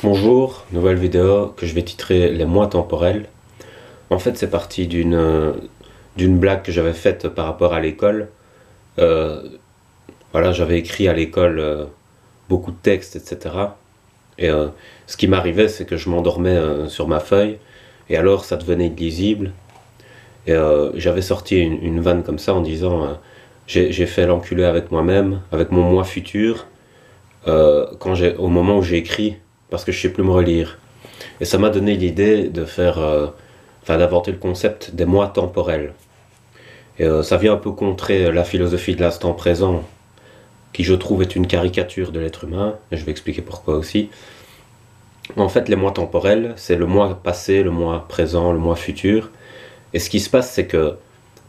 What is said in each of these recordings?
Bonjour, nouvelle vidéo que je vais titrer Les mois temporels. En fait, c'est parti d'une blague que j'avais faite par rapport à l'école. Euh, voilà, j'avais écrit à l'école beaucoup de textes, etc. Et ce qui m'arrivait, c'est que je m'endormais sur ma feuille, et alors ça devenait illisible. Et j'avais sorti une vanne comme ça en disant j'ai fait l'enculé avec moi-même, avec mon moi futur, au moment où j'ai écrit, parce que je sais plus me relire. Et ça m'a donné l'idée de faire, d'inventer le concept des mois temporels. Et ça vient un peu contrer la philosophie de l'instant présent, qui je trouve est une caricature de l'être humain, et je vais expliquer pourquoi aussi. En fait, les mois temporels, c'est le mois passé, le mois présent, le mois futur. Et ce qui se passe, c'est que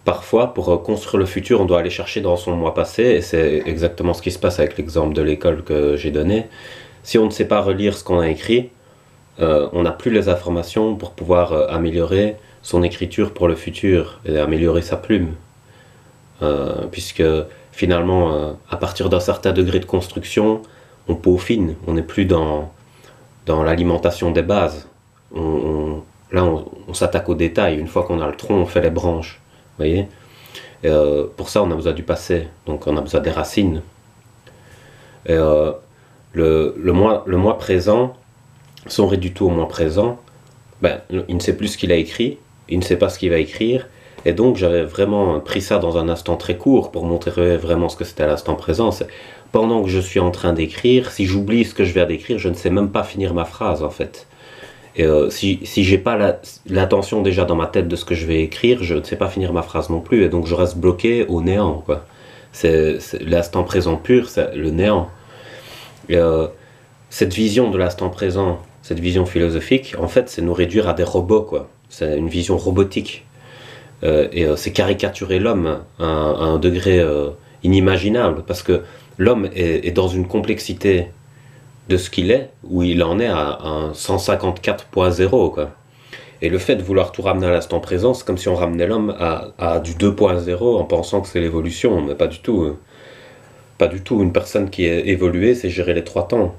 parfois, pour construire le futur, on doit aller chercher dans son mois passé, et c'est exactement ce qui se passe avec l'exemple de l'école que j'ai donné. Si on ne sait pas relire ce qu'on a écrit, on n'a plus les informations pour pouvoir améliorer son écriture pour le futur et améliorer sa plume. Puisque finalement, à partir d'un certain degré de construction, on peaufine, on n'est plus dans l'alimentation des bases. Là, on s'attaque aux détails. Une fois qu'on a le tronc, on fait les branches. Vous voyez? Pour ça, on a besoin du passé, donc on a besoin des racines. Et, le mois présent, si on réduit tout au mois présent, ben, il ne sait plus ce qu'il a écrit, il ne sait pas ce qu'il va écrire, et donc j'avais vraiment pris ça dans un instant très court pour montrer vraiment ce que c'était à l'instant présent. Pendant que je suis en train d'écrire, si j'oublie ce que je viens d'écrire, je ne sais même pas finir ma phrase en fait. Et si j'ai pas l'attention déjà dans ma tête de ce que je vais écrire, je ne sais pas finir ma phrase non plus, et donc je reste bloqué au néant, quoi. C'est l'instant présent pur, c'est le néant. Et, cette vision de l'instant présent, cette vision philosophique, en fait, c'est nous réduire à des robots, quoi. C'est une vision robotique. C'est caricaturer l'homme à un degré inimaginable, parce que l'homme est dans une complexité de ce qu'il est, où il en est à un 154.0, quoi. Et le fait de vouloir tout ramener à l'instant présent, c'est comme si on ramenait l'homme à du 2.0 en pensant que c'est l'évolution, mais pas du tout. Pas du tout. Une personne qui est évoluée, c'est gérer les trois temps.